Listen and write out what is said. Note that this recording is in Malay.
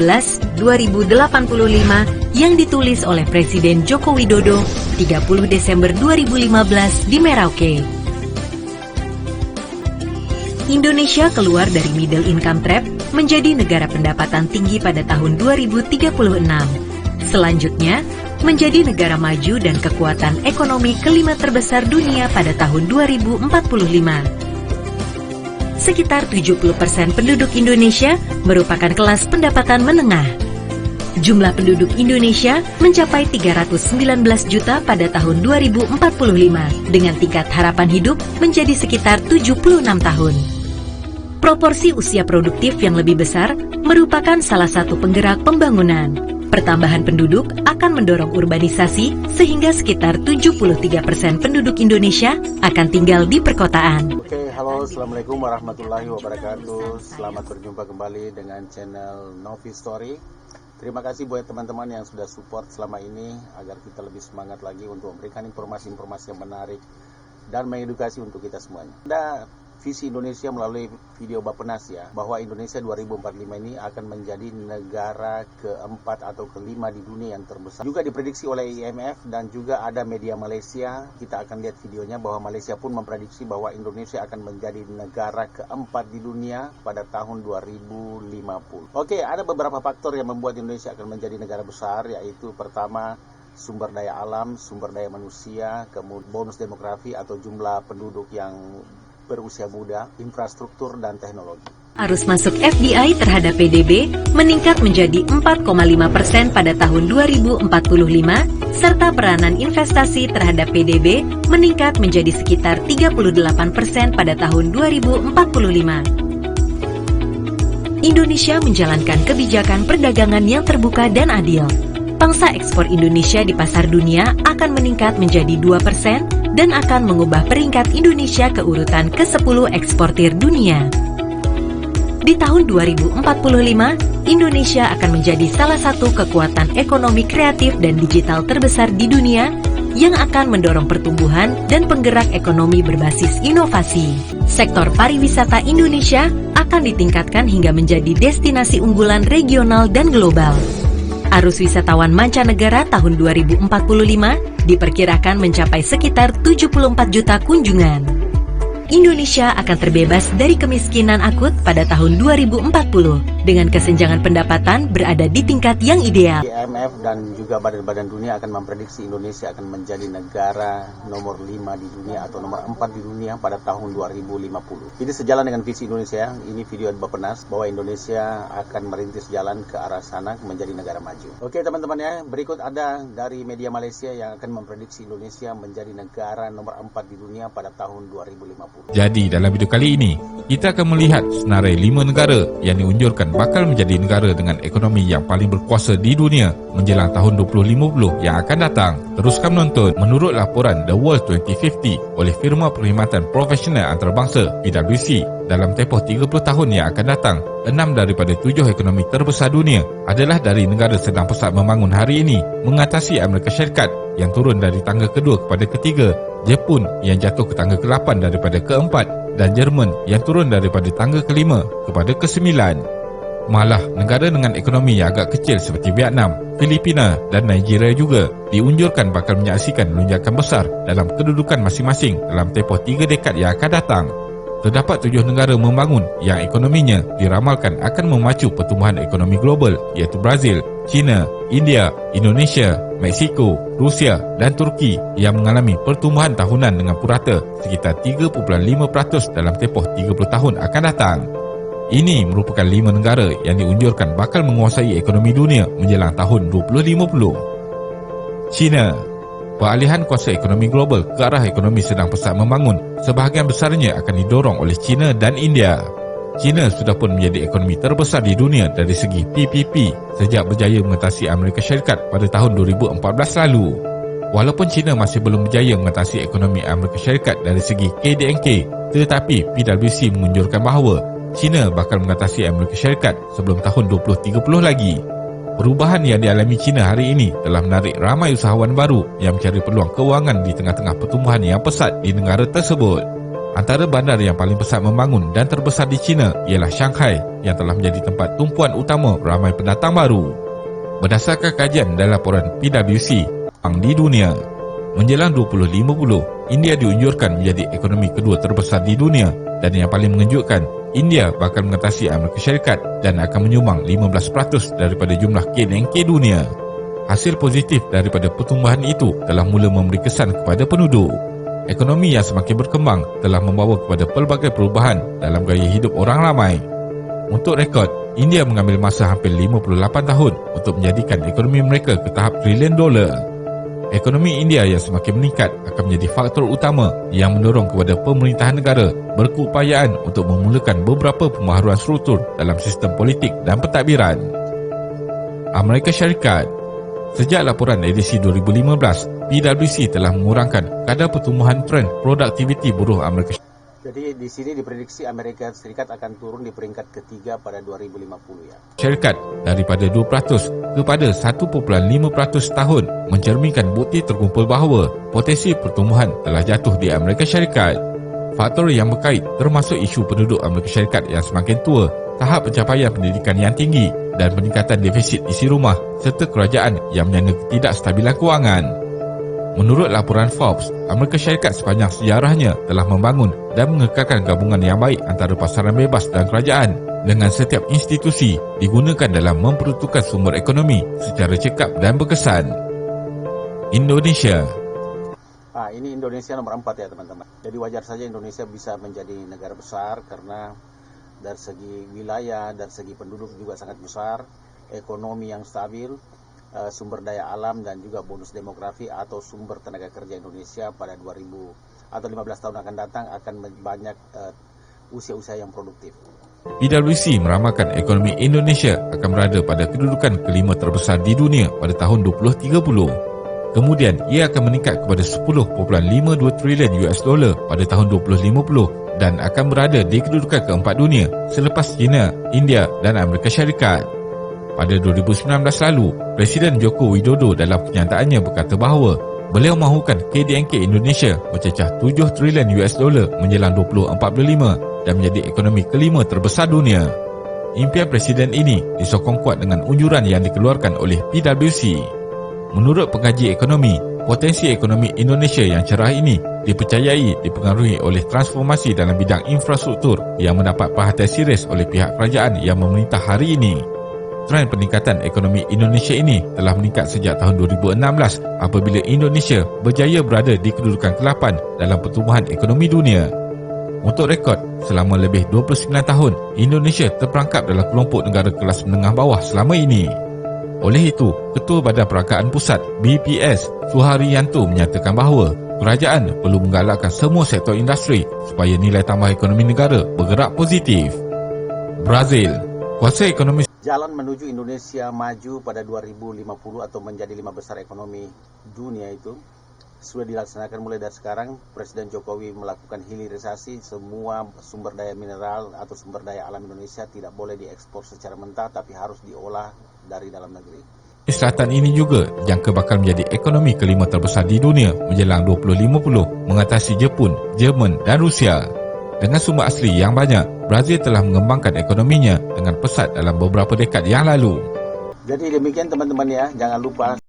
2085 yang ditulis oleh Presiden Joko Widodo 30 Desember 2015 di Merauke. Indonesia keluar dari middle income trap menjadi negara pendapatan tinggi pada tahun 2036. Selanjutnya, menjadi negara maju dan kekuatan ekonomi kelima terbesar dunia pada tahun 2045. Sekitar 70% penduduk Indonesia merupakan kelas pendapatan menengah. Jumlah penduduk Indonesia mencapai 319 juta pada tahun 2045 dengan tingkat harapan hidup menjadi sekitar 76 tahun. Proporsi usia produktif yang lebih besar merupakan salah satu penggerak pembangunan. Pertambahan penduduk akan mendorong urbanisasi sehingga sekitar 73% penduduk Indonesia akan tinggal di perkotaan. Oke, halo, assalamualaikum warahmatullahi wabarakatuh. Selamat berjumpa kembali dengan channel Novi Story. Terima kasih buat teman-teman yang sudah support selama ini agar kita lebih semangat lagi untuk memberikan informasi-informasi yang menarik dan mengedukasi untuk kita semuanya. Ada visi Indonesia melalui video Bappenas ya, bahwa Indonesia 2045 ini akan menjadi negara keempat atau kelima di dunia yang terbesar. Juga diprediksi oleh IMF dan juga ada media Malaysia. Kita akan lihat videonya bahwa Malaysia pun memprediksi bahwa Indonesia akan menjadi negara keempat di dunia pada tahun 2050. Oke, ada beberapa faktor yang membuat Indonesia akan menjadi negara besar, yaitu pertama, sumber daya alam, sumber daya manusia, kemudian bonus demografi atau jumlah penduduk yang berusia muda, infrastruktur, dan teknologi. Arus masuk FDI terhadap PDB meningkat menjadi 4,5% pada tahun 2045, serta peranan investasi terhadap PDB meningkat menjadi sekitar 38% pada tahun 2045. Indonesia menjalankan kebijakan perdagangan yang terbuka dan adil. Pangsa ekspor Indonesia di pasar dunia akan meningkat menjadi 2% dan akan mengubah peringkat Indonesia ke urutan ke-10 eksportir dunia. Di tahun 2045, Indonesia akan menjadi salah satu kekuatan ekonomi kreatif dan digital terbesar di dunia yang akan mendorong pertumbuhan dan penggerak ekonomi berbasis inovasi. Sektor pariwisata Indonesia akan ditingkatkan hingga menjadi destinasi unggulan regional dan global. Arus wisatawan mancanegara tahun 2045 diperkirakan mencapai sekitar 74 juta kunjungan. Indonesia akan terbebas dari kemiskinan akut pada tahun 2040 dengan kesenjangan pendapatan berada di tingkat yang ideal. IMF dan juga badan-badan dunia akan memprediksi Indonesia akan menjadi negara nomor 5 di dunia atau nomor 4 di dunia pada tahun 2050. Ini sejalan dengan visi Indonesia. Ini video Bappenas bahwa Indonesia akan merintis jalan ke arah sana menjadi negara maju. Oke teman-teman ya, berikut ada dari media Malaysia yang akan memprediksi Indonesia menjadi negara nomor 4 di dunia pada tahun 2050. Jadi dalam video kali ini, kita akan melihat senarai 5 negara yang diunjurkan bakal menjadi negara dengan ekonomi yang paling berkuasa di dunia menjelang tahun 2050 yang akan datang. Teruskan menonton. Menurut laporan The World 2050 oleh firma perkhidmatan profesional antarabangsa PwC, dalam tempoh 30 tahun yang akan datang, 6 daripada 7 ekonomi terbesar dunia adalah dari negara sedang pesat membangun hari ini, mengatasi Amerika Syarikat yang turun dari tangga kedua kepada ketiga, Jepun yang jatuh ke tangga ke-8 daripada ke-4, dan Jerman yang turun daripada tangga ke-5 kepada ke-9. Malah, negara dengan ekonomi yang agak kecil seperti Vietnam, Filipina dan Nigeria juga diunjurkan bakal menyaksikan lonjakan besar dalam kedudukan masing-masing dalam tempoh 3 dekad yang akan datang. Terdapat 7 negara membangun yang ekonominya diramalkan akan memacu pertumbuhan ekonomi global, iaitu Brazil, China, India, Indonesia, Meksiko, Rusia dan Turki yang mengalami pertumbuhan tahunan dengan purata sekitar 3.5% dalam tempoh 30 tahun akan datang. Ini merupakan 5 negara yang diunjurkan bakal menguasai ekonomi dunia menjelang tahun 2050. China. Peralihan kuasa ekonomi global ke arah ekonomi sedang pesat membangun sebahagian besarnya akan didorong oleh China dan India. China sudah pun menjadi ekonomi terbesar di dunia dari segi PPP sejak berjaya mengatasi Amerika Syarikat pada tahun 2014 lalu. Walaupun China masih belum berjaya mengatasi ekonomi Amerika Syarikat dari segi KDNK, tetapi PwC mengunjurkan bahawa China bakal mengatasi Amerika Syarikat sebelum tahun 2030 lagi. Perubahan yang dialami China hari ini telah menarik ramai usahawan baru yang mencari peluang kewangan di tengah-tengah pertumbuhan yang pesat di negara tersebut. Antara bandar yang paling pesat membangun dan terbesar di China ialah Shanghai yang telah menjadi tempat tumpuan utama ramai pendatang baru. Berdasarkan kajian dan laporan PwC di dunia, menjelang 2050, India diunjurkan menjadi ekonomi kedua terbesar di dunia, dan yang paling mengejutkan, India bakal mengatasi Amerika Syarikat dan akan menyumbang 15% daripada jumlah KNK dunia. Hasil positif daripada pertumbuhan itu telah mula memberi kesan kepada penduduk. Ekonomi yang semakin berkembang telah membawa kepada pelbagai perubahan dalam gaya hidup orang ramai. Untuk rekod, India mengambil masa hampir 58 tahun untuk menjadikan ekonomi mereka ke tahap trilion dolar. Ekonomi India yang semakin meningkat akan menjadi faktor utama yang mendorong kepada pemerintahan negara berkeupayaan untuk memulakan beberapa pembaharuan struktur dalam sistem politik dan pentadbiran. Amerika Syarikat. Sejak laporan edisi 2015, PwC telah mengurangkan kadar pertumbuhan trend produktiviti buruh Amerika Syarikat. Jadi di sini diprediksi Amerika Serikat akan turun di peringkat ketiga pada 2050 ya. Syarikat daripada 2% kepada 1.5% tahun mencerminkan bukti terkumpul bahawa potensi pertumbuhan telah jatuh di Amerika Syarikat. Faktor yang berkait termasuk isu penduduk Amerika Syarikat yang semakin tua, tahap pencapaian pendidikan yang tinggi dan peningkatan defisit isi rumah serta kerajaan yang menyana ketidakstabilan kewangan. Menurut laporan Forbes, Amerika Syarikat sepanjang sejarahnya telah membangun dan mengekalkan gabungan yang baik antara pasaran bebas dan kerajaan, dengan setiap institusi digunakan dalam memperuntukkan sumber ekonomi secara cekap dan berkesan. Indonesia. Ini Indonesia nomor 4 ya teman-teman. Jadi wajar saja Indonesia bisa menjadi negara besar karena dari segi wilayah, dari segi penduduk juga sangat besar, ekonomi yang stabil, sumber daya alam dan juga bonus demografi atau sumber tenaga kerja Indonesia pada 2000 atau 15 tahun akan datang akan banyak usia-usia yang produktif. PwC meramalkan ekonomi Indonesia akan berada pada kedudukan kelima terbesar di dunia pada tahun 2030. Kemudian ia akan meningkat kepada 10.52 trilion US dollar pada tahun 2050 dan akan berada di kedudukan keempat dunia selepas China, India dan Amerika Syarikat. Pada 2019 lalu, Presiden Joko Widodo dalam kenyataannya berkata bahawa beliau mahukan KDNK Indonesia mencecah 7 trilion US dollar menjelang 2045 dan menjadi ekonomi kelima terbesar dunia. Impian Presiden ini disokong kuat dengan unjuran yang dikeluarkan oleh PwC. Menurut pengkaji ekonomi, potensi ekonomi Indonesia yang cerah ini dipercayai dipengaruhi oleh transformasi dalam bidang infrastruktur yang mendapat perhatian serius oleh pihak kerajaan yang memerintah hari ini. Trend peningkatan ekonomi Indonesia ini telah meningkat sejak tahun 2016 apabila Indonesia berjaya berada di kedudukan ke-8 dalam pertumbuhan ekonomi dunia. Untuk rekod, selama lebih 29 tahun, Indonesia terperangkap dalam kelompok negara kelas menengah bawah selama ini. Oleh itu, Ketua Badan Perangkaan Pusat BPS Suharyanto menyatakan bahawa kerajaan perlu menggalakkan semua sektor industri supaya nilai tambah ekonomi negara bergerak positif. Brazil. Kuasa ekonomi Jalan menuju Indonesia maju pada 2050 atau menjadi 5 besar ekonomi dunia itu sudah dilaksanakan mulai dari sekarang. Presiden Jokowi melakukan hilirisasi semua sumber daya mineral atau sumber daya alam Indonesia tidak boleh diekspor secara mentah tapi harus diolah dari dalam negeri. Selatan ini juga jangka bakal menjadi ekonomi kelima terbesar di dunia menjelang 2050 mengatasi Jepun, Jerman dan Rusia. Dengan sumber asli yang banyak, Brazil telah mengembangkan ekonominya dengan pesat dalam beberapa dekad yang lalu. Jadi demikian teman-teman ya, jangan lupa